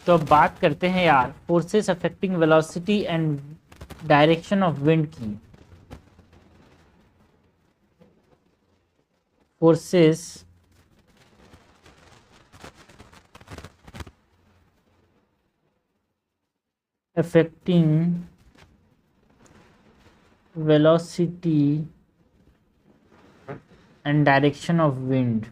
तो अब बात करते हैं यार forces affecting velocity and direction of wind की। Forces affecting velocity and direction of wind.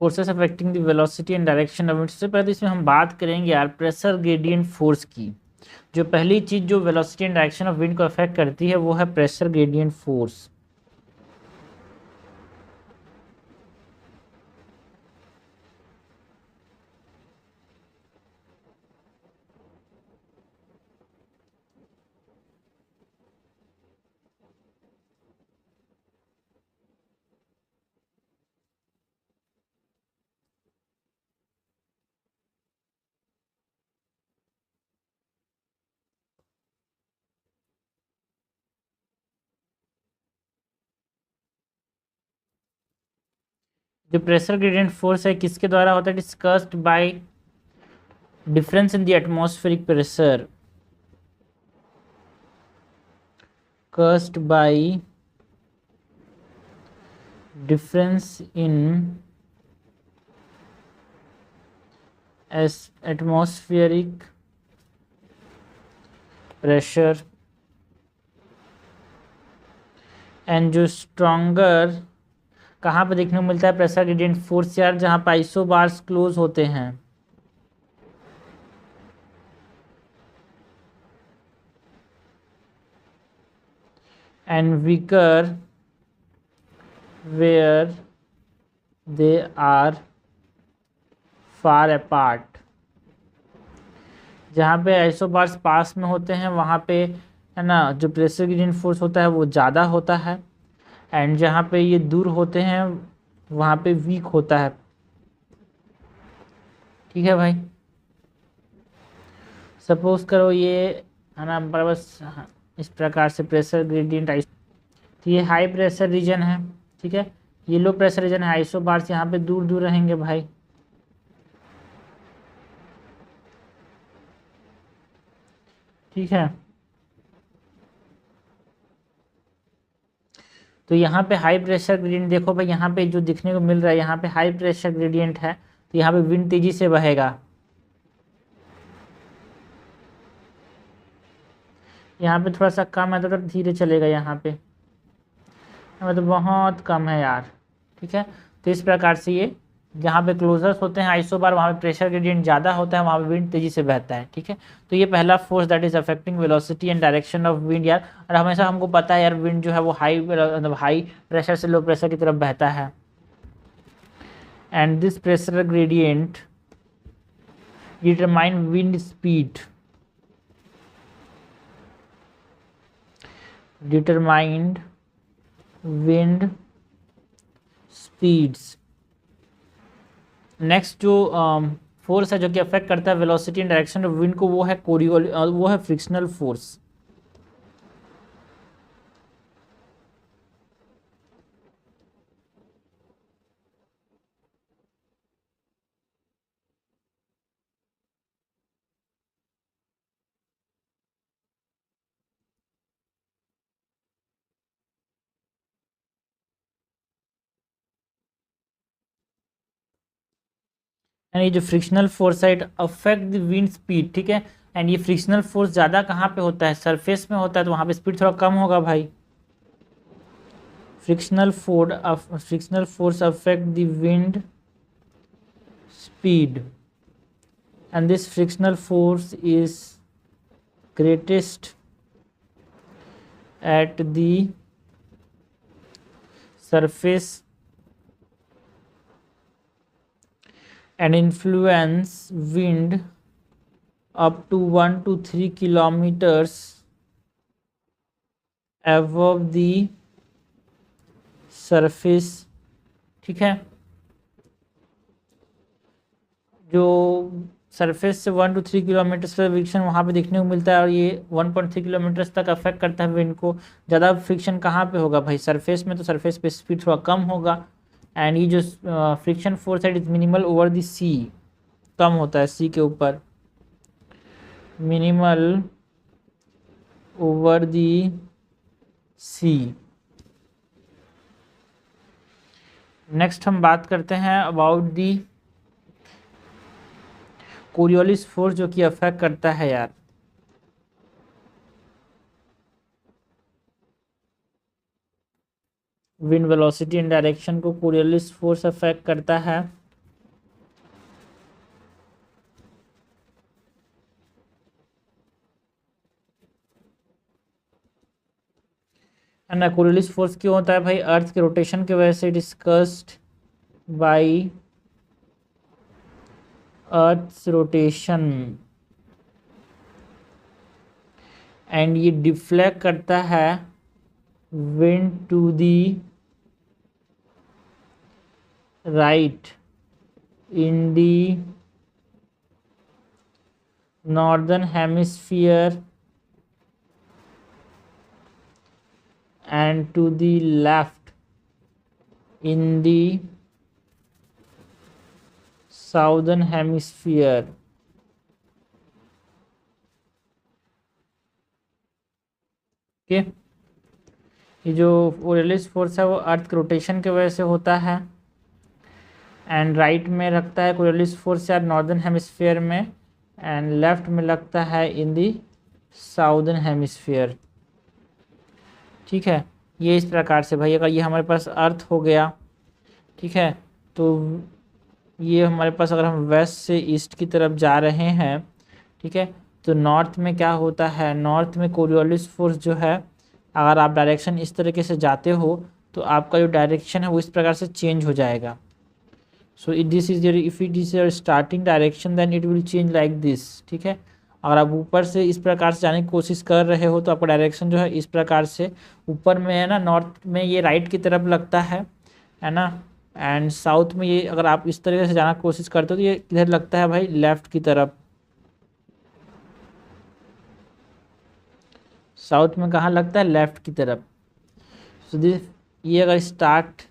Forces affecting the velocity and direction of wind. सबसे पहले तो इसमें हम बात करेंगे यार प्रेशर ग्रेडियंट फोर्स की। जो पहली चीज जो velocity and direction of wind को अफेक्ट करती है वो है प्रेशर ग्रेडियंट फोर्स। जो प्रेशर ग्रेडियंट फोर्स है किसके द्वारा होता है? It is caused bye difference in the atmospheric pressure, caused by difference in atmospheric pressure and जो स्ट्रॉन्गर कहाँ पे देखने को मिलता है प्रेशर ग्रेडियंट फोर्स यार? जहाँ पे आइसोबार्स क्लोज होते हैं। And weaker where they are far apart। जहाँ पे आइसोबार्स पास में होते हैं वहाँ पे है ना जो प्रेशर ग्रेडियंट फोर्स होता है वो ज़्यादा होता है, एंड जहाँ पे ये दूर होते हैं वहाँ पे वीक होता है। ठीक है भाई, सपोज करो ये है ना बस इस प्रकार से प्रेशर ग्रेडियंट तो ये हाई प्रेशर रीजन है। ठीक है, ये लो प्रेशर रीजन है, आइसोबार्स यहाँ पे दूर दूर रहेंगे भाई। ठीक है, तो यहाँ पे हाई प्रेशर ग्रेडियंट देखो भाई, यहाँ पे जो दिखने को मिल रहा है यहाँ पे हाई प्रेशर ग्रेडियंट है तो यहाँ पे विंड तेजी से बहेगा। यहाँ पे थोड़ा सा कम है तो धीरे चलेगा। यहाँ पे तो बहुत कम है यार। ठीक है, तो इस प्रकार से ये जहाँ पे क्लोजर्स होते हैं आइसोबार वहाँ पे प्रेशर ग्रेडियंट ज़्यादा होता है, वहाँ पे विंड तेजी से बहता है। ठीक है, तो ये पहला force that is affecting velocity and direction of wind यार। और हमेशा हमको पता है यार विंड जो है वो मतलब हाई प्रेशर से लो प्रेशर की तरफ बहता है। And this pressure gradient determine wind speed, determined wind speeds। Next जो फोर्स है जो कि अफेक्ट करता है velocity and direction of wind को वो है वो है फ्रिक्शनल फोर्स। एंड ये जो फ्रिक्शनल फोर्स है it affect the wind speed. ठीक है, एंड ये फ्रिक्शनल फोर्स ज़्यादा कहाँ पे होता है? सरफेस में होता है, तो वहाँ पे स्पीड थोड़ा कम होगा भाई। Frictional force affect the wind speed and this frictional force is greatest at the surface and influence wind up to 1 to 3 kilometers above the surface। ठीक है, जो सरफेस से 1 to 3 किलोमीटर का फ्रिक्शन वहाँ पे देखने को मिलता है, और ये 1.3 किलोमीटर तक अफेक्ट करता है विंड को। ज़्यादा फ्रिक्शन कहाँ पे होगा भाई, सरफेस में, तो सरफेस पे स्पीड थोड़ा कम होगा। एंड ये जो फ्रिक्शन फोर्स है is minimal over the sea, कम होता है सी के ऊपर, minimal over the sea. Next हम बात करते हैं अबाउट दी कोरियोलिस फोर्स, जो कि अफेक्ट करता है यार विंड वेलोसिटी एंड डायरेक्शन को, कोरियोलिस फोर्स अफेक्ट करता है। ना कोरियोलिस फोर्स क्यों होता है भाई, अर्थ के रोटेशन की वजह से, discussed by earth rotation, and ये डिफ्लेक्ट करता है wind to the right in the northern hemisphere and to the left in the southern hemisphere। Okay, ये जो ओरेलिस फोर्स है वो अर्थ के रोटेशन की वजह से होता है, एंड राइट में रखता है कोरियोलिस फोर्स यार नॉर्दर्न हेमिस्फीयर में, एंड लेफ्ट में लगता है इन दी साउदर्न हेमिस्फीयर। ठीक है, ये इस प्रकार से भाई, अगर ये हमारे पास अर्थ हो गया, ठीक है, तो ये हमारे पास अगर हम वेस्ट से ईस्ट की तरफ जा रहे हैं, ठीक है, तो नॉर्थ में क्या होता है, नॉर्थ में कोरियोलिस फोर्स जो है, अगर आप डायरेक्शन इस तरीके से जाते हो तो आपका जो डायरेक्शन है वो इस प्रकार से चेंज हो जाएगा। So this is if it is your starting direction then it will change like this. ठीक है, अगर आप ऊपर से इस प्रकार से जाने की कोशिश कर रहे हो तो आपका डायरेक्शन जो है इस प्रकार से ऊपर में है ना, नॉर्थ में ये राइट की तरफ लगता है ना, एंड साउथ में ये अगर आप इस तरीके से जाना की कोशिश करते हो तो ये इधर लगता है भाई लेफ्ट की तरफ। साउथ में कहाँ लगता है, लेफ्ट की तरफ। सो दिस, ये अगर स्टार्टिंग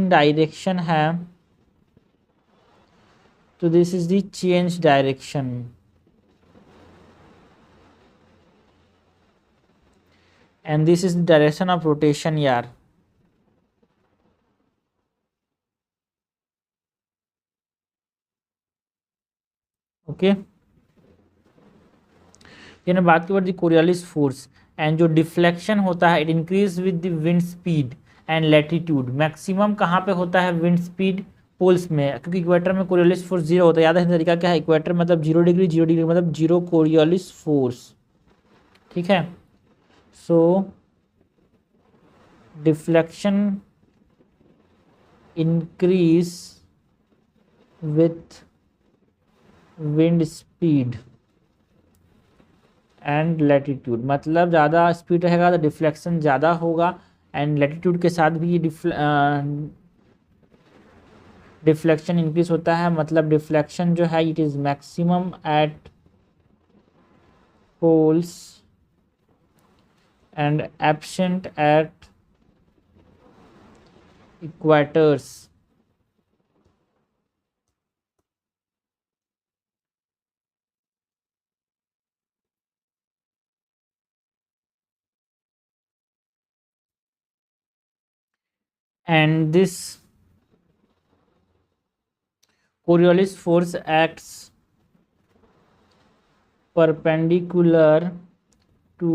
डायरेक्शन है तो this is the change direction, and this is the direction of rotation यार। ओके, ये बात की कोरियोलिस फोर्स, एंड जो डिफ्लेक्शन होता है it increase with the wind speed and latitude. Maximum कहाँ पे होता है विंड स्पीड, पोल्स में, क्योंकि इक्वेटर में कोरियोलिस फोर्स जीरो होता है। याद है तरीका क्या है, इक्वेटर मतलब 0 डिग्री, 0 डिग्री मतलब जीरो कोरियोलिस फोर्स। ठीक है, so deflection increase with wind speed and latitude, मतलब ज़्यादा स्पीड रहेगा तो डिफ्लेक्शन ज़्यादा होगा, एंड लैटिट्यूड के साथ भी ये डिफ्लेक्शन इंक्रीज होता है। मतलब डिफ्लेक्शन जो है it is maximum at poles and absent at equators. and this Coriolis force acts perpendicular to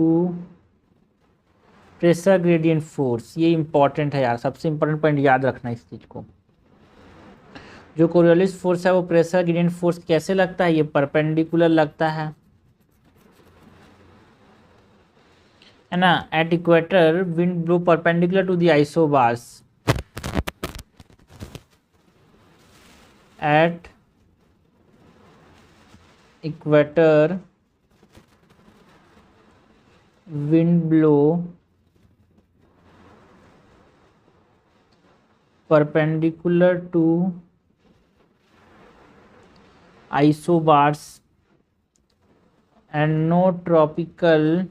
pressure gradient force. ये इंपॉर्टेंट है यार, सबसे इंपॉर्टेंट पॉइंट याद रखना इस चीज़ को। जो कोरियोलिस फोर्स है वो प्रेशर ग्रेडियंट फोर्स कैसे लगता है, ये परपेंडिकुलर लगता है ना। At equator wind blow perpendicular to the isobars, at equator wind blow perpendicular to isobars and no tropical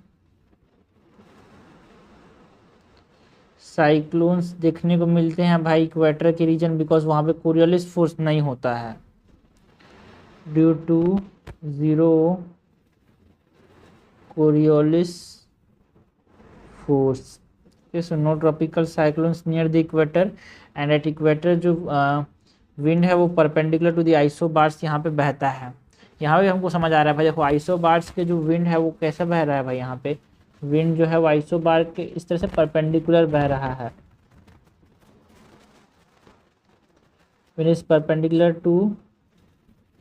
cyclones देखने को मिलते हैं भाई इक्वेटर के रीजन, बिकॉज वहाँ पे कोरियोलिस फोर्स नहीं होता है, due to zero Coriolis force. So no tropical cyclones near the equator, and at equator जो विंड है वो परपेंडिकुलर टू द आइसोबार्स यहाँ पे बहता है। यहाँ पे हमको समझ आ रहा है भाई, देखो आइसोबार्स के जो विंड है वो कैसे बह रहा है भाई, यहाँ पे विंड जो है वो आइसोबार के इस तरह से परपेंडिकुलर बह रहा है, wind is perpendicular to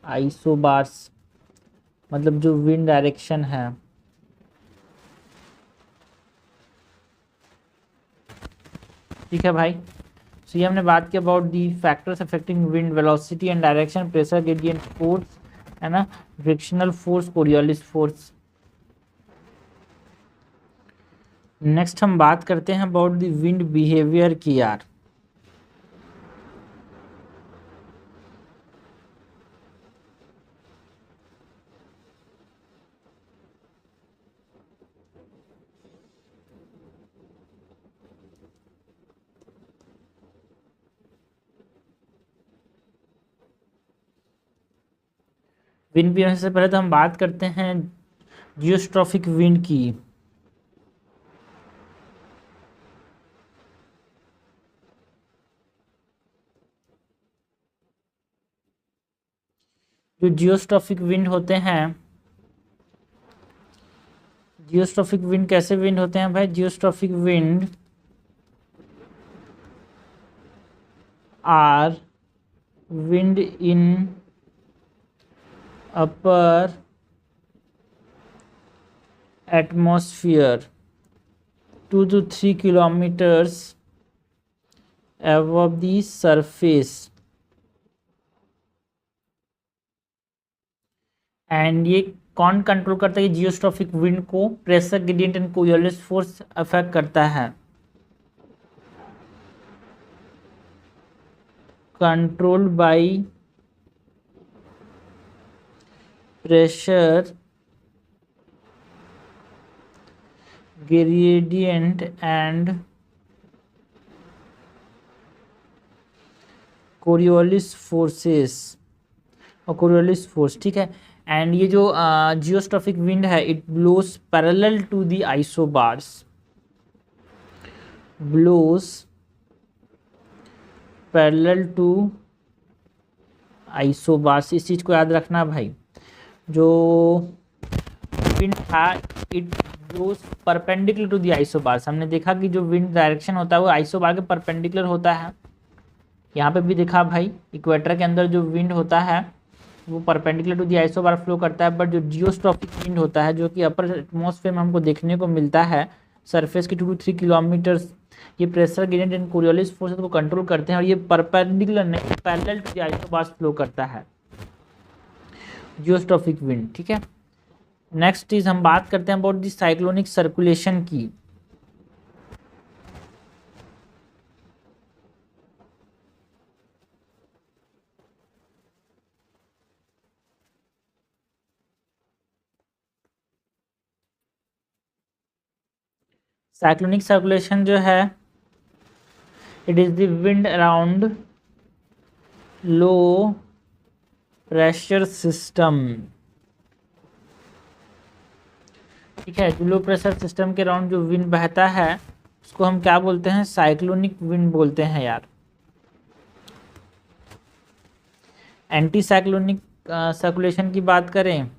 isobars, मतलब जो विंड डायरेक्शन है। ठीक है भाई, सो ये हमने बात की about the factors affecting wind velocity and direction, pressure gradient force है ना, frictional force, Coriolis force. Next हम बात करते हैं अबाउट द विंड बिहेवियर की यार। विंड बिहेवियर से पहले तो हम बात करते हैं जियोस्ट्रॉफिक विंड की। जो जियोस्ट्रॉफिक विंड होते हैं, जियोस्ट्रॉफिक विंड कैसे विंड होते हैं भाई, geostrophic wind are wind in upper atmosphere 2 to 3 kilometers above the surface, and ये कौन कंट्रोल करता है जियोस्ट्रॉफिक विंड को, pressure gradient and Coriolis force affect करता है, controlled by pressure gradient and Coriolis forces और कोरियोलिस फोर्स। ठीक है, एंड ये जो जियोस्ट्रॉफिक विंड है it blows parallel to the isobars, blows parallel to isobars. इस चीज़ को याद रखना भाई, जो विंड था it blows perpendicular to the isobars. हमने देखा कि जो विंड डायरेक्शन होता है वो आइसोबार के परपेंडिकुलर होता है, यहाँ पे भी देखा भाई इक्वेटर के अंदर जो विंड होता है वो perpendicular to the isobar flow करता है, बट जो जियोस्ट्रॉफिक विंड होता है जो कि अपर एटमॉस्फेयर में हमको देखने को मिलता है सरफेस के 2 to 3 किलोमीटर्स, ये pressure gradient and Coriolis force को कंट्रोल करते हैं और ये परपेंडिकुलर नहीं parallel to the isobar flow करता है जियोस्ट्रॉफिक विंड। ठीक है, नेक्स्ट चीज हम बात करते हैं अबाउट दी साइक्लोनिक सर्कुलेशन की। साइक्लोनिक सर्कुलेशन जो है it is the wind around low pressure system. ठीक है, जो लो प्रेशर सिस्टम के अराउंड जो विंड बहता है उसको हम क्या बोलते हैं, साइक्लोनिक विंड बोलते हैं यार। एंटी साइक्लोनिक सर्कुलेशन की बात करें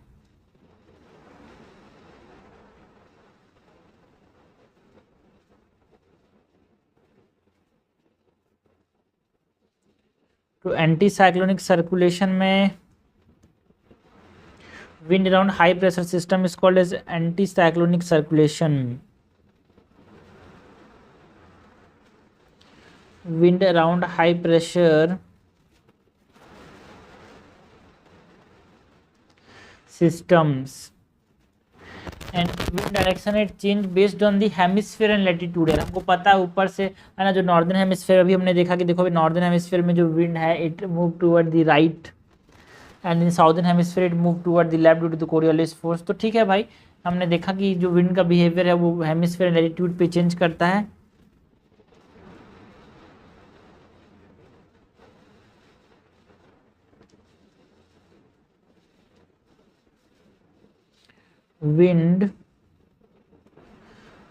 तो एंटी साइक्लोनिक सर्कुलेशन में wind around high pressure system is called as anti-cyclonic circulation. Wind around high pressure systems and wind direction it change based on the hemisphere and latitude। हमको पता है ऊपर से है ना, जो नॉर्दर्न हेमिस्फीयर अभी हमने देखा कि देखो नॉर्दर्न हेमिस्फीयर में जो विंड है it move toward the right and in southern hemisphere it move toward the left due to the Coriolis force. तो ठीक है भाई, हमने देखा कि जो विंड का बिहेवियर है वो हेमिस्फीयर लैटिट्यूड पे चेंज करता है। Wind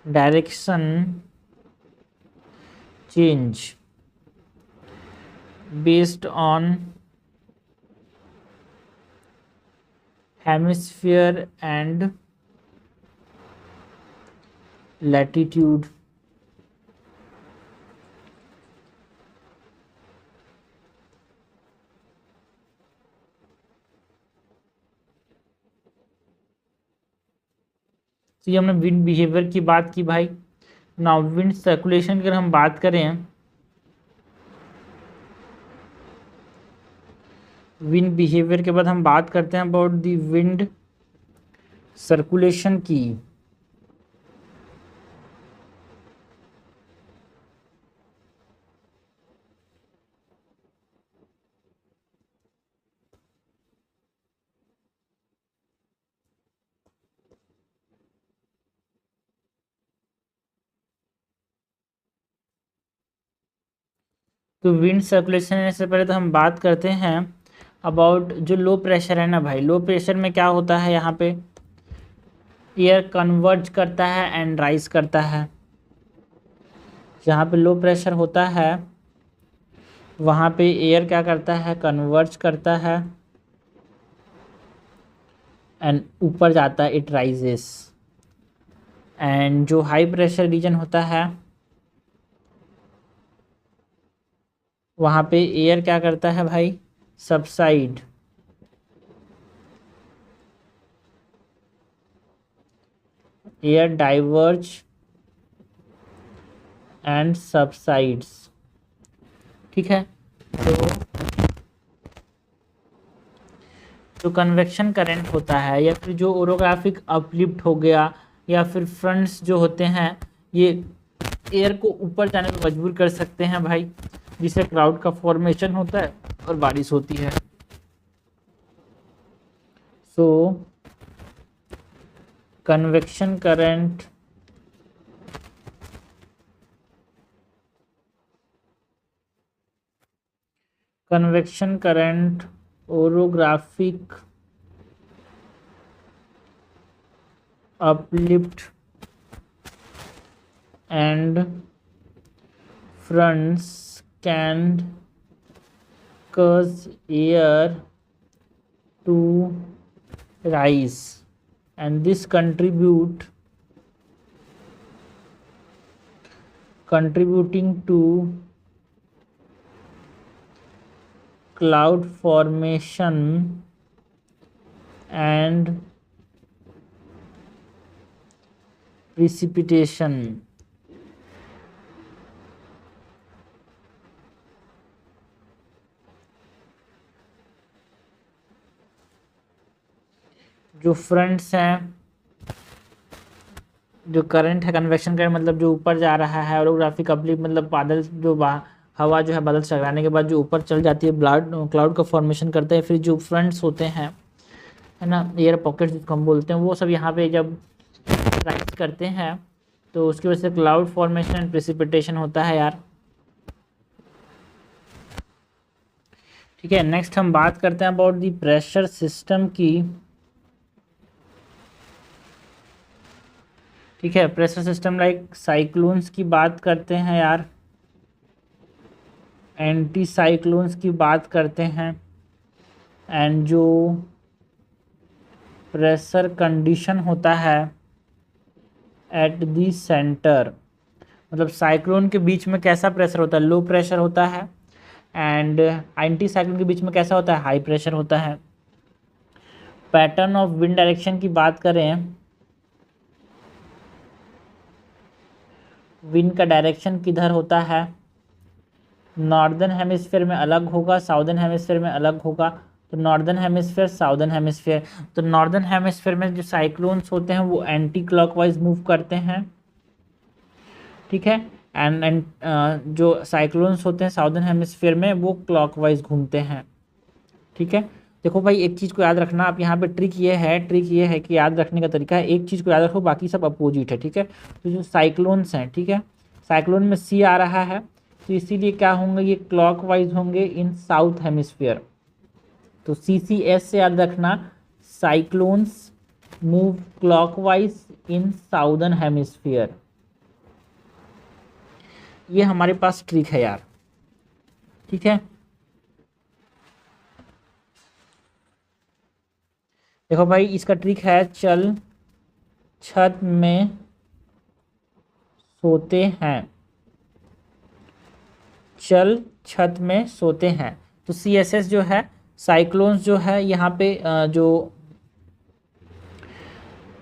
direction change based on hemisphere and latitude. तो ये हमने विंड बिहेवियर की बात की भाई। नाउ विंड सर्कुलेशन की अगर हम बात करें, विंड बिहेवियर के बाद हम बात करते हैं अबाउट द विंड सर्कुलेशन की। तो विंड सर्कुलेशन से पहले तो हम बात करते हैं अबाउट जो लो प्रेशर है ना भाई। लो प्रेशर में क्या होता है, यहाँ पे एयर कन्वर्ज करता है एंड राइज करता है। जहाँ पे लो प्रेशर होता है वहाँ पे एयर क्या करता है, कन्वर्ज करता है एंड ऊपर जाता है, इट राइजेस। एंड जो हाई प्रेशर रीजन होता है वहाँ पे एयर क्या करता है भाई, subside. Air diverge and subsides. ठीक है, तो जो कन्वेक्शन करंट होता है या फिर जो ओरोग्राफिक अपलिफ्ट हो गया या फिर फ्रंट्स जो होते हैं, ये एयर को ऊपर जाने में मजबूर कर सकते हैं भाई, जिससे क्लाउड का फॉर्मेशन होता है और बारिश होती है। So convection current orographic uplift and fronts can cause air to rise and this contributing to cloud formation and precipitation। जो फ्रंट्स हैं, जो करंट है, कन्वेक्शन करंट मतलब जो ऊपर जा रहा है, ओरोग्राफिक अपलिफ्ट मतलब बादल जो हवा जो है बादल से टकराने के बाद जो ऊपर चल जाती है, क्लाउड का फॉर्मेशन करता है। फिर जो फ्रंट्स होते हैं, है ना, एयर पॉकेट्स जिसको हम बोलते हैं, वो सब यहाँ पे जब राइज करते हैं तो उसकी वजह से क्लाउड फॉर्मेशन एंड प्रेसिपिटेशन होता है यार। ठीक है, नेक्स्ट हम बात करते हैं अबाउट द प्रेशर सिस्टम की। ठीक है, प्रेशर सिस्टम लाइक साइक्लोन्स की बात करते हैं यार, एंटी साइक्लोन्स की बात करते हैं, एंड जो प्रेशर कंडीशन होता है एट दी सेंटर, मतलब साइक्लोन के बीच में कैसा प्रेशर होता है, लो प्रेशर होता है, एंड एंटी साइक्लोन के बीच में कैसा होता है, हाई प्रेशर होता है। पैटर्न ऑफ विंड डायरेक्शन की बात करें, विंड का डायरेक्शन किधर होता है, नॉर्दर्न हेमिस्फीयर में अलग होगा, साउदर्न हेमिस्फीयर में अलग होगा। तो नॉर्दर्न हेमिस्फीयर, साउदर्न हेमिस्फीयर। तो नॉर्दर्न हेमिस्फीयर में जो साइक्लोन्स होते हैं वो एंटी क्लॉकवाइज मूव करते हैं। ठीक है, एंड जो साइक्लोन्स होते हैं साउदर्न हेमिस्फीयर में वो क्लॉकवाइज घूमते हैं। ठीक है, देखो भाई एक चीज़ को याद रखना, आप यहाँ पे ट्रिक ये है कि याद रखने का तरीका है, एक चीज़ को याद रखो, बाकी सब अपोजिट है, ठीक है। तो जो साइक्लोन्स हैं, ठीक है, साइक्लोन में सी आ रहा है, तो इसीलिए क्या होंगे, ये क्लॉकवाइज होंगे इन साउथ हेमिस्फीयर। तो CCS से याद रखना, साइक्लोन्स मूव क्लॉकवाइज इन साउदर्न हेमिस्फीयर। ये हमारे पास ट्रिक है यार, ठीक है। देखो भाई इसका ट्रिक है, चल छत में सोते हैं, चल छत में सोते हैं। तो CSS जो है, साइक्लोन्स जो है यहाँ पे जो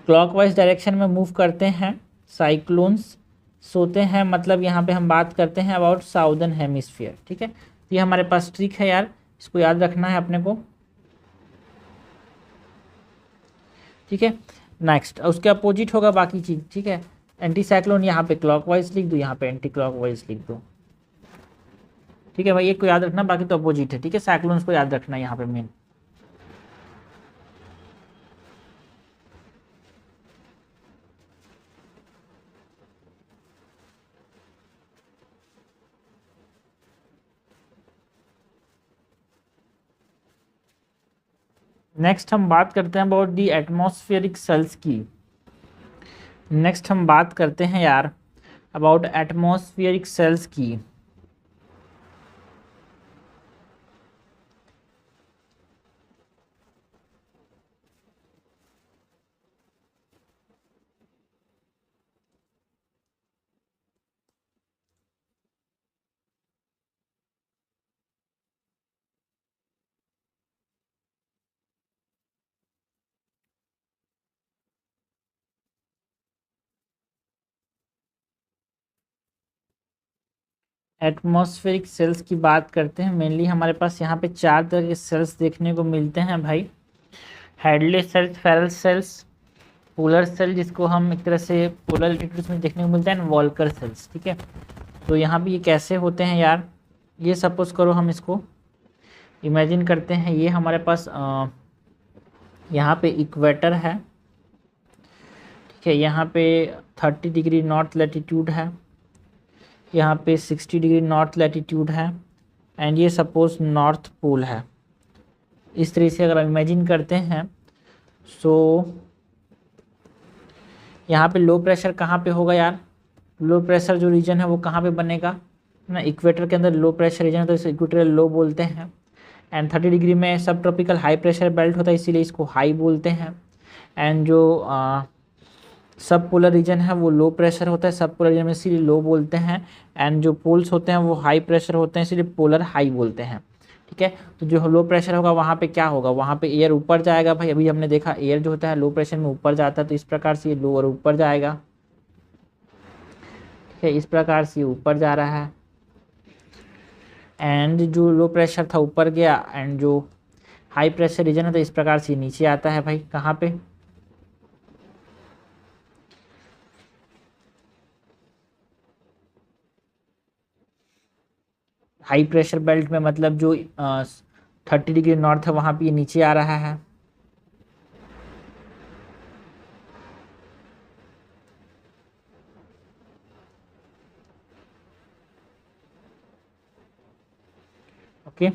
क्लॉकवाइज डायरेक्शन में मूव करते हैं, साइक्लोन्स सोते हैं, मतलब यहाँ पे हम बात करते हैं अबाउट साउदर्न हेमिस्फीयर, ठीक है। तो ये हमारे पास ट्रिक है यार, इसको याद रखना है अपने को, ठीक है। नेक्स्ट उसके अपोजिट होगा बाकी चीज़, ठीक है। एंटी साइक्लोन यहाँ पे क्लॉकवाइज लिख दो, यहाँ पे एंटी क्लॉकवाइज लिख दो, ठीक है भाई। एक को याद रखना, बाकी तो अपोजिट है, ठीक है। साइक्लोन्स को याद रखना यहाँ पे मेन। नेक्स्ट हम बात करते हैं अबाउट दी एटमॉस्फेरिक सेल्स की। नेक्स्ट हम बात करते हैं यार अबाउट एटमॉस्फेरिक सेल्स की। एटमॉस्फेरिक सेल्स की बात करते हैं, मेनली हमारे पास यहाँ पे 4 तरह के सेल्स देखने को मिलते हैं भाई। Hadley cells, Ferrel cells, polar cell जिसको हम एक तरह से पोलर एल्टीट्यूड्स में देखने को मिलता है, एंड वॉल्कर सेल्स, ठीक है। तो यहाँ पे ये कैसे होते हैं यार, ये सपोज करो हम इसको इमेजिन करते हैं, ये हमारे पास यहाँ पे इक्वेटर है, ठीक है। यहाँ पे 30 डिग्री नॉर्थ लैटिट्यूड है, यहाँ पे 60 डिग्री नॉर्थ लैटिट्यूड है, एंड ये सपोज नॉर्थ पोल है। इस तरह से अगर हम इमेजिन करते हैं, सो यहाँ पे लो प्रेशर कहाँ पे होगा यार, लो प्रेशर जो रीजन है वो कहाँ पे बनेगा ना, इक्वेटर के अंदर लो प्रेशर रीजन है, तो इसे इक्वेटोरियल लो बोलते हैं। एंड 30 डिग्री में सब ट्रॉपिकल हाई प्रेशर बेल्ट होता है, इसीलिए इसको हाई बोलते हैं। एंड जो सब पोलर रीजन है वो लो प्रेशर होता है, सब पोलर रीजन में इसीलिए लो बोलते हैं। एंड जो पोल्स होते हैं वो हाई प्रेशर होते हैं, इसीलिए पोलर हाई बोलते हैं, ठीक है। तो जो लो प्रेशर होगा वहाँ पे क्या होगा, वहाँ पे एयर ऊपर जाएगा भाई। अभी हमने देखा एयर जो होता है लो प्रेशर में ऊपर जाता है, तो इस प्रकार से ये लोअर ऊपर जाएगा, ठीक है। इस प्रकार से ऊपर जा रहा है, एंड जो लो प्रेशर था ऊपर गया, एंड जो हाई प्रेशर रीजन है तो इस प्रकार से नीचे आता है भाई, कहाँ पे, हाई प्रेशर बेल्ट में, मतलब जो 30 डिग्री नॉर्थ है वहाँ पे ये नीचे आ रहा है, ओके।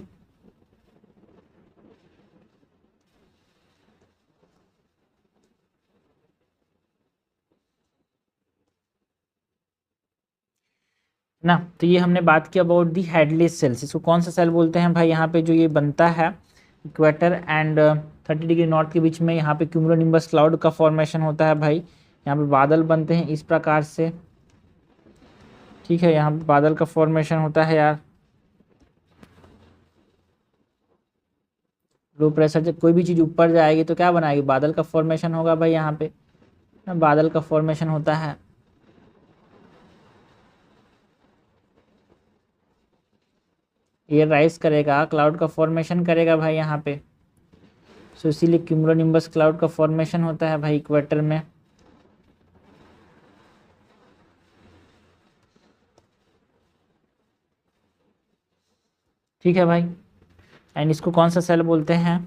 ना तो ये हमने बात की अबाउट दी हेडलेस सेल्स। इसको कौन सा सेल बोलते हैं भाई, यहाँ पे जो ये बनता है इक्वेटर एंड 30 डिग्री नॉर्थ के बीच में, यहाँ पे क्यूमुलोनिम्बस क्लाउड का फॉर्मेशन होता है भाई। यहाँ पे बादल बनते हैं इस प्रकार से, ठीक है। यहाँ पे बादल का फॉर्मेशन होता है यार। लो प्रेशर जब कोई भी चीज़ ऊपर जाएगी तो क्या बनाएगी, बादल का फॉर्मेशन होगा भाई। यहाँ पे ना बादल का फॉर्मेशन होता है, एयर राइज करेगा, क्लाउड का फॉर्मेशन करेगा भाई यहाँ पे। सो इसीलिए क्यूमुलोनिम्बस क्लाउड का फॉर्मेशन होता है भाई इक्वेटर में, ठीक है भाई। एंड इसको कौन सा सेल बोलते हैं,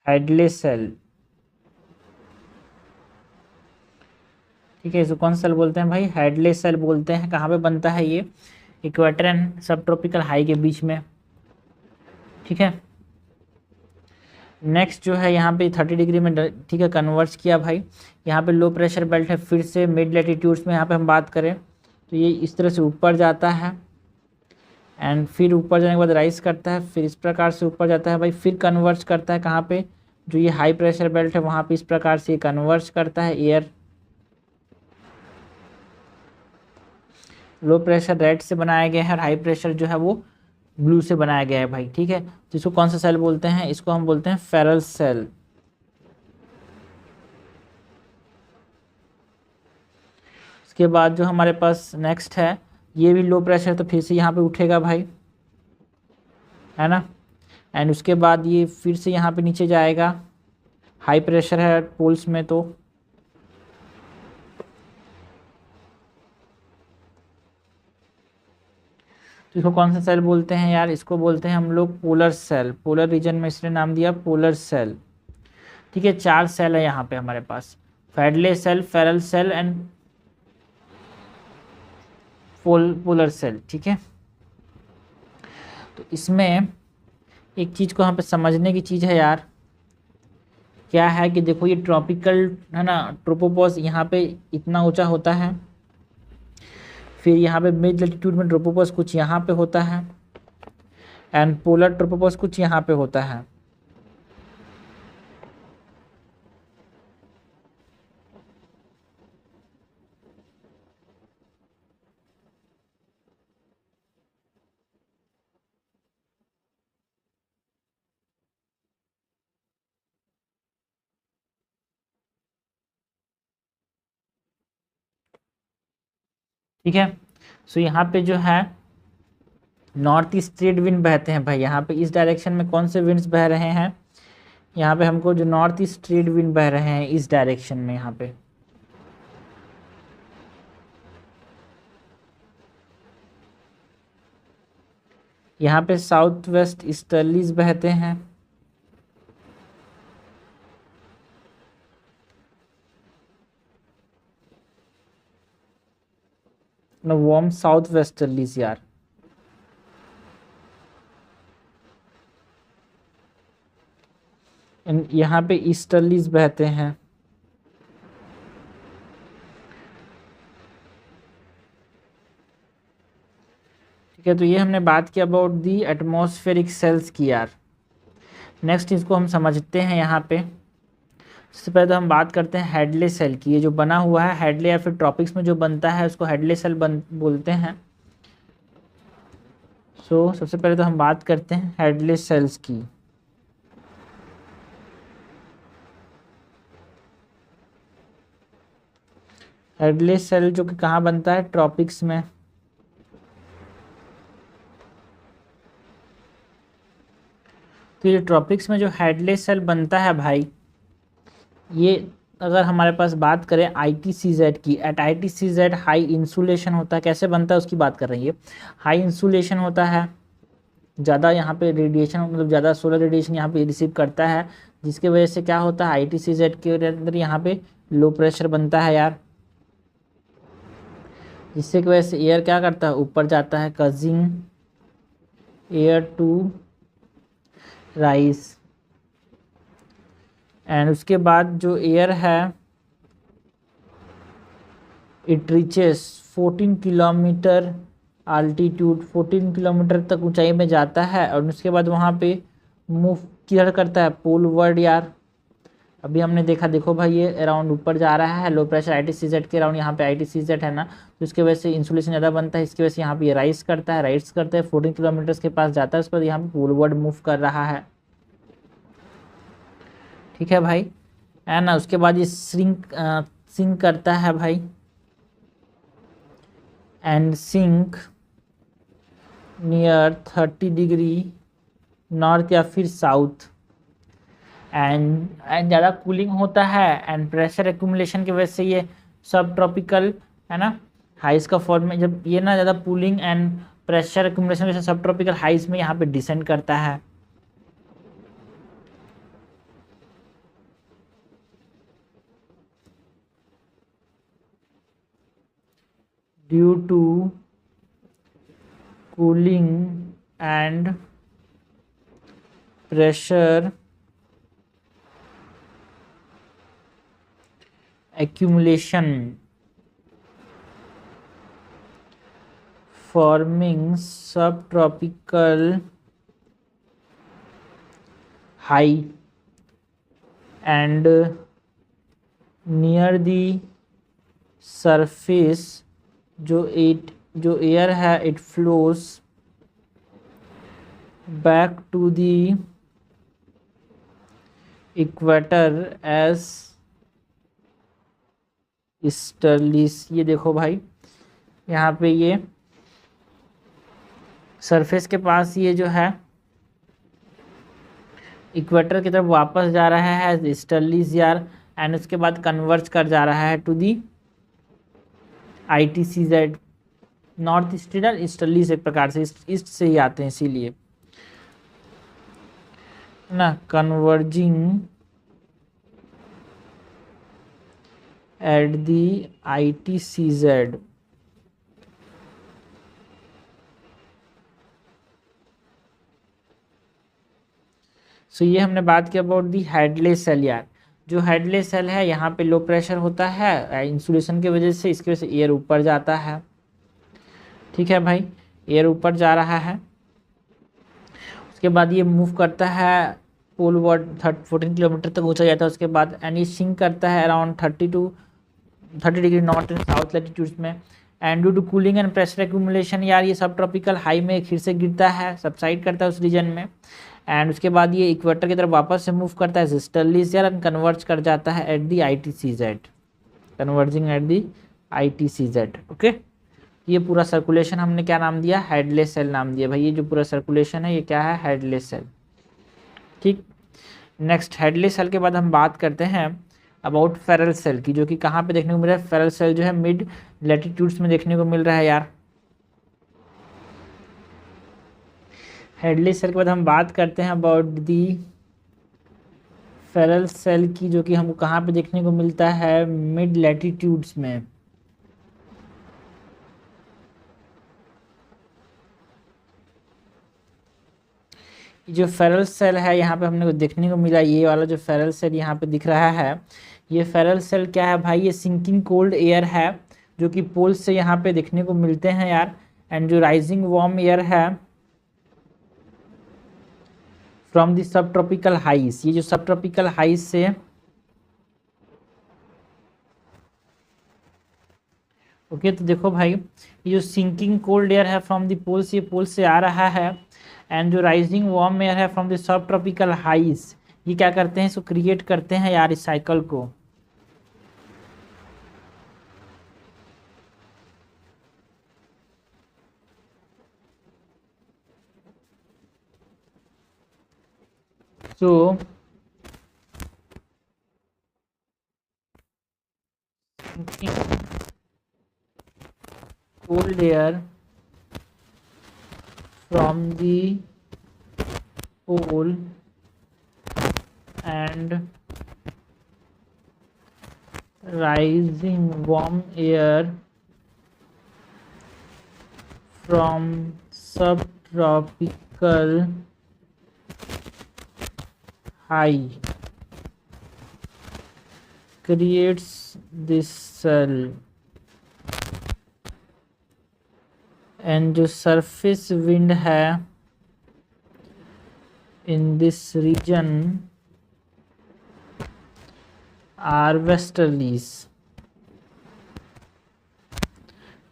हेडले सेल, ठीक है, इसको कौन सा सेल बोलते हैं भाई? हेडले सेल बोलते हैं। कहाँ पे बनता है ये? इक्वेटर एंड सब ट्रॉपिकल हाई के बीच में, ठीक है। नेक्स्ट जो है यहाँ पे 30 डिग्री में, ठीक है, कन्वर्ट्स किया भाई। यहाँ पे लो प्रेशर बेल्ट है, फिर से मिड लेटीट्यूड्स में यहाँ पे हम बात करें तो ये इस तरह से ऊपर जाता है एंड फिर ऊपर जाने के बाद राइज करता है, फिर इस प्रकार से ऊपर जाता है भाई, फिर कन्वर्ट्स करता है कहाँ पे? जो ये हाई प्रेशर बेल्ट है वहाँ पे इस प्रकार से कन्वर्ट्स करता है एयर। लो प्रेशर रेड से बनाया गया है और हाई प्रेशर जो है वो ब्लू से बनाया गया है भाई, ठीक है। तो इसको कौन सा सेल बोलते हैं? इसको हम बोलते हैं फेरल सेल। इसके बाद जो हमारे पास नेक्स्ट है, ये भी लो प्रेशर, तो फिर से यहाँ पे उठेगा भाई, है ना। एंड उसके बाद ये फिर से यहाँ पे नीचे जाएगा, हाई प्रेशर है पोल्स में, तो इसको कौन सा सेल बोलते हैं यार? इसको बोलते हैं हम लोग पोलर सेल। पोलर रीजन में इसने नाम दिया पोलर सेल, ठीक है। 4 सेल है यहाँ पे हमारे पास, Hadley cell, Ferrel cell and polar cell, ठीक है। तो इसमें एक चीज़ को यहाँ पे समझने की चीज़ है यार, क्या है कि देखो ये ट्रॉपिकल है ना, ट्रोपोपॉज यहाँ पे इतना ऊंचा होता है, फिर यहाँ पे मिड लेटीट्यूड में ट्रोपोपॉज कुछ यहाँ पे होता है एंड पोलर ट्रोपोपॉज कुछ यहाँ पे होता है। ठीक है, सो यहाँ पे जो है नॉर्थ ईस्ट ट्रेड विंड बहते हैं भाई। यहाँ पे इस डायरेक्शन में कौन से विंड्स बह रहे हैं? यहाँ पे हमको जो नॉर्थ ईस्ट ट्रेड विंड बह रहे हैं इस डायरेक्शन में, यहाँ पे साउथ वेस्ट ईस्टर्लीज बहते हैं, वार्म साउथ वेस्टर्लीज यार। यहाँ पे ईस्टर्लीज बहते हैं, ठीक है। तो ये हमने बात की अबाउट दी एटमॉस्फेरिक सेल्स की यार। नेक्स्ट इसको हम समझते हैं यहाँ पे। सबसे पहले तो हम बात करते हैं हेडले सेल की। ये जो बना हुआ है हेडले या फिर ट्रॉपिक्स में जो बनता है उसको हेडले सेल बोलते हैं। सो सबसे पहले तो हम बात करते हैं हेडले सेल्स की। हेडले सेल जो कि कहाँ बनता है? ट्रॉपिक्स में। तो ये ट्रॉपिक्स में जो हेडले सेल बनता है भाई, ये अगर हमारे पास बात करें ITCZ की, एट ITCZ हाई इंसुलेशन होता है। कैसे बनता है उसकी बात कर रही है। हाई इंसुलेशन होता है, ज़्यादा यहाँ पे रेडिएशन, मतलब ज़्यादा सोलर रेडिएशन यहाँ पे रिसीव करता है, जिसके वजह से क्या होता है ITCZ के अंदर यहाँ पे लो प्रेशर बनता है यार, जिससे की वजह से एयर क्या करता है? ऊपर जाता है, causing air to rise. And उसके बाद जो एयर है it reaches 14 kilometre altitude, 14 kilometre तक ऊंचाई में जाता है और उसके बाद वहाँ पे मूव किधर करता है? पोल वर्ड यार। अभी हमने देखा, देखो भाई ये अराउंड ऊपर जा रहा है, लो प्रेशर ITCZ के अराउंड, यहाँ पे ITCZ है ना, तो इसकी वजह से इंसुलेशन ज़्यादा बनता है, इसकी वजह से यहाँ पे ये राइज करता है, 14 किलोमीटर के पास जाता है, उस पर यहाँ पे पोल वर्ड मूव कर रहा है, ठीक है भाई, है ना। उसके बाद ये सिंक करता है भाई, and sink near 30 degree north या फिर साउथ। एंड ज़्यादा कूलिंग होता है एंड प्रेशर एक्यूमुलेशन की वजह से ये सब ट्रॉपिकल, है ना, हाइस का फॉर्म में, जब ये ना ज़्यादा कूलिंग एंड प्रेशर एक्यूमुलेशन की वजह से सब ट्रॉपिकल हाइस में यहाँ पे डिसेंड करता है। Due to cooling and pressure accumulation forming subtropical high and near the surface जो एयर है it flows back to the equator as easterlies. ये देखो भाई, यहाँ पे ये सरफेस के पास ये जो है इक्वेटर की तरफ वापस जा रहा है स्टर्लिस यार, एंड उसके बाद कन्वर्ज कर जा रहा है to the ITCZ north eastern स्टर्लिस। एक प्रकार से ईस्ट से ही आते हैं इसीलिए ना, कन्वर्जिंग एट दी ITCZ। सो ये हमने बात की अबाउट दी हेडले सेल यार। जो हेडले सेल है यहाँ पे लो प्रेशर होता है इंसुलेशन की वजह से, इसकी वजह से एयर ऊपर जाता है। ठीक है भाई, एयर ऊपर जा रहा है, उसके बाद ये मूव करता है पोल वर्ड 14 किलोमीटर तक ऊंचा जाता है। उसके बाद एंड ये सिंक करता है around 30 degree north and south latitudes में। And due to cooling and pressure accumulation यार ये सब ट्रॉपिकल हाई में फिर से गिरता है, सबसाइड करता है उस रीजन में। एंड उसके बाद ये इक्वेटर की तरफ वापस से मूव करता है सिस्टर्लिस यार, एंड कन्वर्ज कर जाता है at the ITCZ, converging at the ITCZ। Okay, ये पूरा सर्कुलेशन हमने क्या नाम दिया, हेडले सेल नाम दिया भाई। ये जो पूरा सर्कुलेशन है ये क्या है, हेडले सेल। ठीक, नेक्स्ट हेडले सेल के बाद हम बात करते हैं अबाउट फेरल सेल की, जो कि कहाँ पे देखने को मिल रहा है। फेरल सेल जो है मिड लैटिट्यूड्स में देखने को मिल रहा है यार। हेडले सेल के बाद हम बात करते हैं अबाउट दी फेरल सेल की, जो कि हमको कहाँ पे देखने को मिलता है, मिड लैटिट्यूड्स में। जो फेरल सेल है यहाँ पे हमने को देखने को मिला, ये वाला जो फेरल सेल यहाँ पे दिख रहा है, ये फेरल सेल क्या है भाई, ये सिंकिंग कोल्ड एयर है जो कि पोल से यहाँ पे देखने को मिलते हैं यार। एंड जो राइजिंग वार्म एयर है फ्रॉम दी सब ट्रॉपिकल हाइस, ये जो सब ट्रॉपिकल हाइस से ओके तो देखो भाई, ये जो सिंकिंग कोल्ड एयर है फ्रॉम दी पोल्स, ये पोल से आ रहा है। एंड जो राइजिंग वार्म एयर है फ्रॉम द सब ट्रॉपिकल हाइस, ये क्या करते हैं, इसको क्रिएट करते हैं यार इस साइकिल को। So cold air from the pole and rising warm air from subtropical high creates this cell। And जो सरफेस विंड है in this region are westerlies.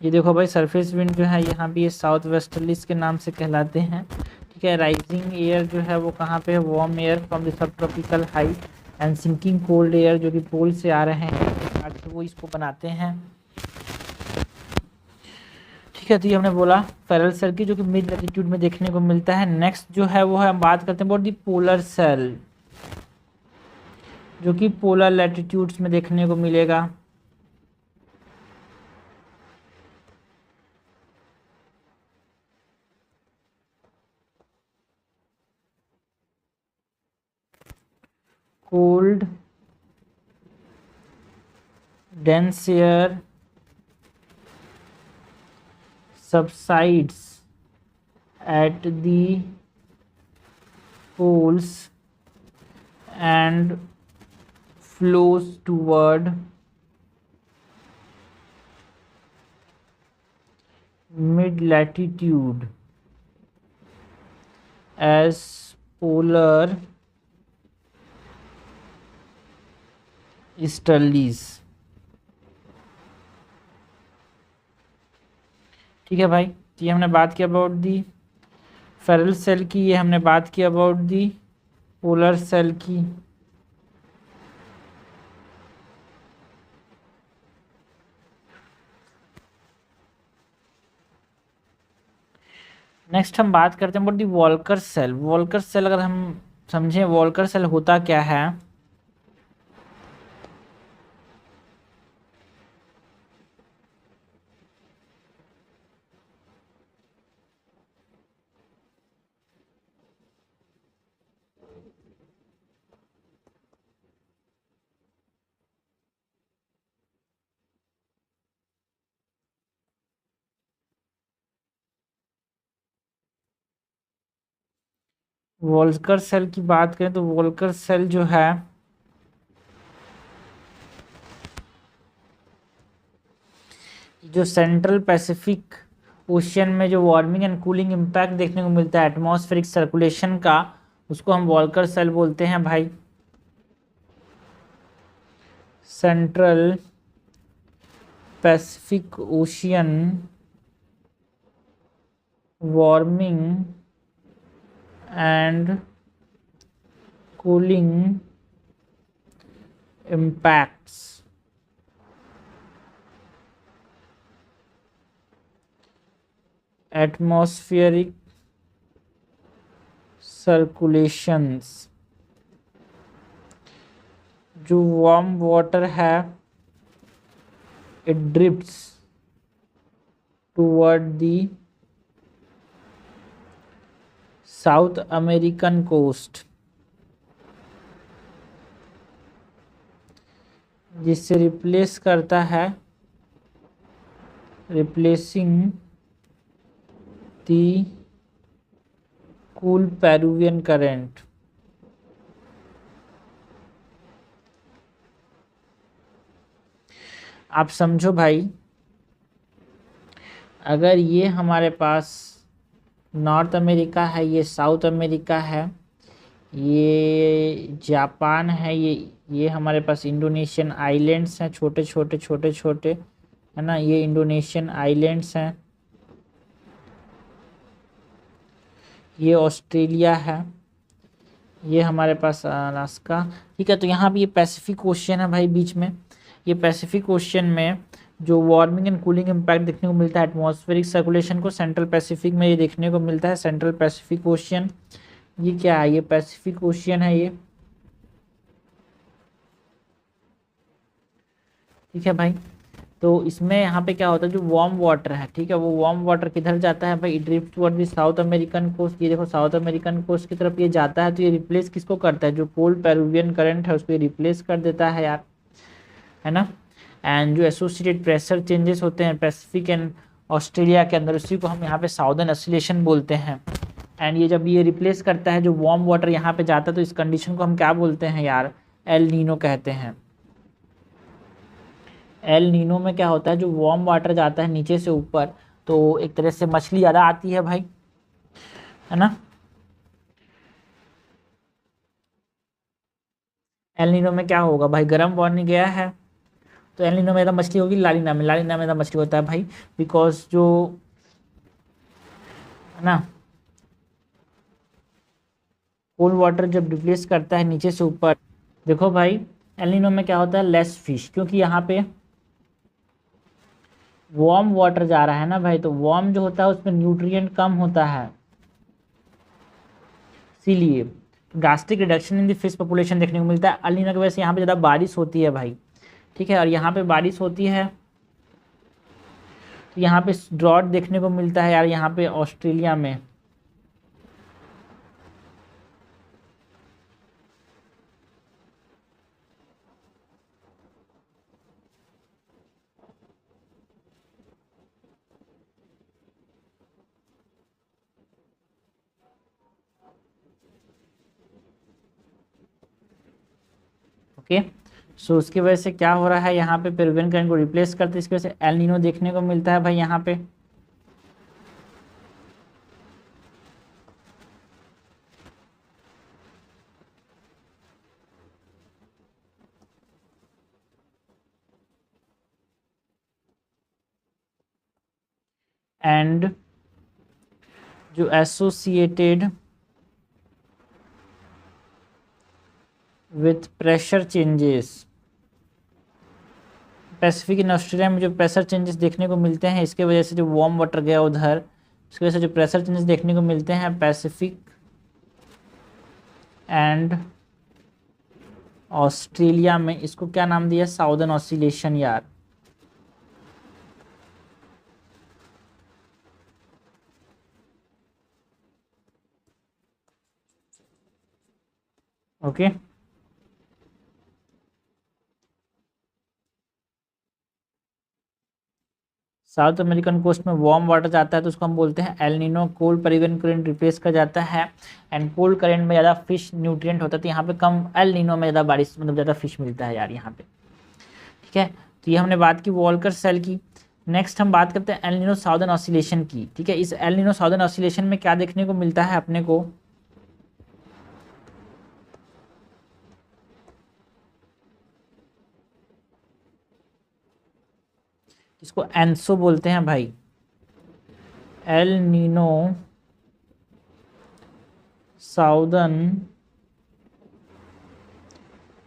ये देखो भाई, सरफेस विंड जो है यहाँ पे ये साउथ वेस्टर्लीज के नाम से कहलाते हैं। ठीक है, राइजिंग एयर जो है वो कहाँ पे है, warm air from the sub tropical high and sinking cold air जो कि पोल से आ रहे हैं, आज वो इसको बनाते हैं। ठीक है, तो ये हमने बोला फेरल सेल की, जो कि मिड लैटिट्यूड में देखने को मिलता है। नेक्स्ट जो है वो है, हम बात करते हैं अबाउट दी पोलर सेल, जो कि पोलर लैटिट्यूड्स में देखने को मिलेगा। Cold dense air subsides at the poles and flows toward mid-latitude as polar easterlies। ठीक है भाई, तो ये हमने बात की अबाउट दी फेरल सेल की, ये हमने बात की अबाउट दी पोलर सेल की। नेक्स्ट हम बात करते हैं about the Walker cell. Walker cell अगर हम समझें वॉल्कर सेल होता क्या है। वॉल्कर सेल की बात करें तो वॉल्कर सेल जो है जो सेंट्रल पैसिफिक ओशियन में जो वार्मिंग एंड कूलिंग इम्पैक्ट देखने को मिलता है एटमॉस्फेरिक सर्कुलेशन का, उसको हम वॉल्कर सेल बोलते हैं भाई। Central Pacific ocean warming and cooling impacts atmospheric circulations। जो वार्म वाटर है it drifts toward the South American coast, जिससे रिप्लेस करता है replacing the cool Peruvian current. आप समझो भाई, अगर ये हमारे पास नॉर्थ अमेरिका है, ये साउथ अमेरिका है, ये जापान है, ये हमारे पास इंडोनेशियन आइलैंड्स हैं, छोटे छोटे छोटे छोटे, है ना, ये इंडोनेशियन आइलैंड्स हैं, ये ऑस्ट्रेलिया है, ये हमारे पास अलास्का। ठीक है, तो यहाँ भी ये पैसिफिक ओशियन है भाई बीच में। ये पैसिफिक ओशियन में जो वार्मिंग एंड कूलिंग इम्पैक्ट देखने को मिलता है एटमॉस्फेरिक सर्कुलेशन को सेंट्रल पैसिफिक में ये देखने को मिलता है। सेंट्रल पैसिफिक ओशियन ये क्या है, ये पैसिफिक ओशियन है ये। ठीक है भाई, तो इसमें यहाँ पे क्या होता है जो वार्म वाटर है, ठीक है, वो वार्म वाटर किधर जाता है भाई, drift toward the South American coast. ये देखो साउथ अमेरिकन कोस्ट की तरफ ये जाता है, तो ये रिप्लेस किसको करता है, जो पोल पेरुवियन करंट है उसको ये रिप्लेस कर देता है यार, है ना। एंड जो एसोसिएटेड प्रेशर चेंजेस होते हैं पैसिफिक एंड ऑस्ट्रेलिया के अंदर, उसी को हम यहाँ पे साउदर्न ऑसिलेशन बोलते हैं। एंड ये जब ये रिप्लेस करता है जो वार्म वाटर यहाँ पे जाता है, तो इस कंडीशन को हम क्या बोलते हैं यार, एल नीनो कहते हैं। एल नीनो में क्या होता है, जो वार्म वाटर जाता है नीचे से ऊपर, तो एक तरह से मछली ज़्यादा आती है भाई, है ना। एल नीनो में क्या होगा भाई, गर्म पानी गया है, तो एल नीनो में ज़्यादा मछली होगी, लालिना में ज़्यादा मछली होता है भाई, बिकॉज जो, है ना, कोल्ड वाटर जब रिप्लेस करता है नीचे से ऊपर, देखो भाई एल नीनो में क्या होता है, लेस फिश, क्योंकि यहाँ पे वार्म वाटर जा रहा है ना भाई, तो वार्म जो होता है उसमें न्यूट्रिएंट कम होता है, इसीलिए drastic reduction in the fish population देखने को मिलता है। अल नीनो की वजह से यहाँ पे ज़्यादा बारिश होती है भाई, ठीक है, और यहाँ पे बारिश होती है तो यहाँ पे ड्रॉट देखने को मिलता है यार, यहाँ पे ऑस्ट्रेलिया में। ओके। सो उसकी वजह से क्या हो रहा है, यहाँ पे पेरुवियन करंट को रिप्लेस करते, इसकी वजह से एल नीनो देखने को मिलता है भाई यहाँ पे। एंड जो associated with pressure changes, Pacific in Australia में जो प्रेशर चेंजेस देखने को मिलते हैं, इसके वजह से जो वार्म वाटर गया उधर, उसकी वजह से जो प्रेशर चेंजेस देखने को मिलते हैं पैसिफिक एंड ऑस्ट्रेलिया में, इसको क्या नाम दिया, साउदर्न ऑसिलेशन यार। ओके साउथ अमेरिकन कोस्ट में वार्म वाटर जाता है तो उसको हम बोलते हैं El Nino. Cold Peruvian current replace कर जाता है एंड कोल्ड करंट में ज़्यादा फिश न्यूट्रिएंट होता है, तो यहाँ पे कम, एल नीनो में ज़्यादा बारिश मतलब ज़्यादा फिश मिलता है यार यहाँ पे। ठीक है, तो ये हमने बात की वॉल्कर सेल की। नेक्स्ट हम बात करते हैं एल नीनो साउदर्न ऑसिलेशन की। ठीक है, इस एल नीनो साउदर्न ऑसिलेशन में क्या देखने को मिलता है अपने को, इसको एनसो बोलते हैं भाई, L Nino southern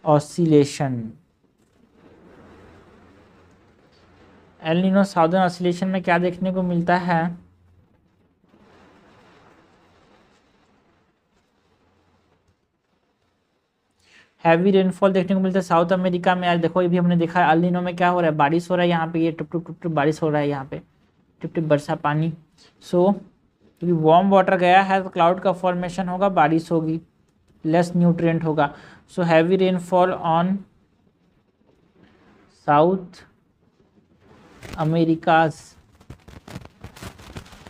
oscillation. L Nino southern oscillation में क्या देखने को मिलता है, हैवी रेनफॉल देखने को मिलता है साउथ अमेरिका में। यार देखो ये भी हमने देखा है, एल नीनो में क्या हो रहा है, बारिश हो रहा है यहाँ पे, ये टुप टुप टुप टुप बारिश हो रहा है यहाँ पे, टिप टिप बरसा पानी। सो क्योंकि वार्म वाटर गया है तो क्लाउड का फॉर्मेशन होगा, बारिश होगी, लेस न्यूट्रिएंट होगा। So heavy rainfall on South Americas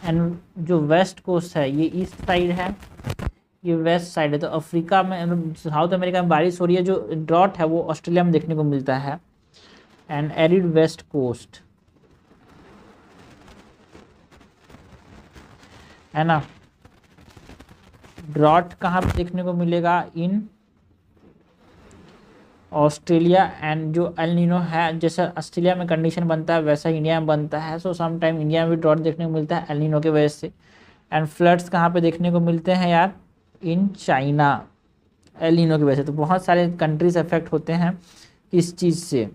and जो वेस्ट कोस्ट है ये ईस्ट साइड है, ये वेस्ट साइड है। तो अफ्रीका में, साउथ अमेरिका में बारिश हो रही है, जो ड्रॉट है वो ऑस्ट्रेलिया में देखने को मिलता है एंड एरिड वेस्ट कोस्ट, है ना। ड्रॉट कहाँ पे देखने को मिलेगा, इन ऑस्ट्रेलिया। एंड जो एल नीनो है, जैसा ऑस्ट्रेलिया में कंडीशन बनता है वैसा इंडिया में बनता है। सो सम टाइम इंडिया में भी ड्रॉट देखने को मिलता है एल नीनो की वजह से। एंड फ्लड्स कहाँ पे देखने को मिलते हैं यार, इन चाइना, एल नीनो की वजह से। तो बहुत सारे कंट्रीज अफेक्ट होते हैं इस चीज़ से।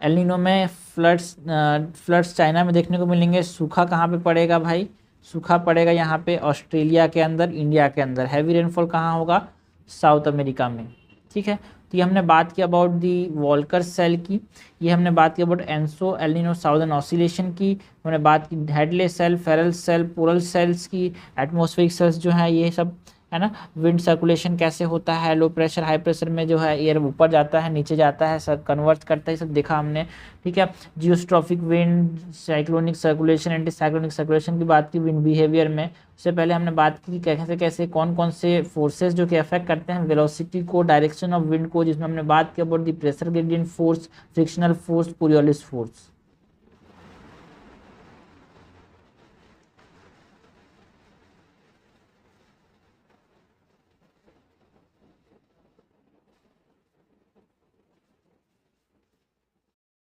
एल नीनो में फ्लड्स चाइना में देखने को मिलेंगे। सूखा कहाँ पे पड़ेगा भाई, सूखा पड़ेगा यहाँ पे ऑस्ट्रेलिया के अंदर, इंडिया के अंदर। हैवी रेनफॉल कहाँ होगा, साउथ अमेरिका में। ठीक है, तो ये हमने बात की अबाउट दी वॉल्कर सेल की, ये हमने बात की about ENSO El Nino southern oscillation की, हमने बात की Hadley cell, Ferrel cell, polar cells की, एटमॉस्फेरिक सेल्स जो है ये सब, है ना। विंड सर्कुलेशन कैसे होता है, लो प्रेशर हाई प्रेशर में जो है एयर ऊपर जाता है नीचे जाता है, सब कन्वर्ट करता है, सब देखा हमने। ठीक है, geostrophic wind, cyclonic circulation, anti cyclonic circulation की बात की विंड बिहेवियर में। उससे पहले हमने बात की कैसे कैसे कौन कौन से फोर्सेस जो कि अफेक्ट करते हैं वेलोसिटी को, डायरेक्शन ऑफ विंड को, जिसमें हमने बात की about the pressure gradient force, frictional force, Coriolis force.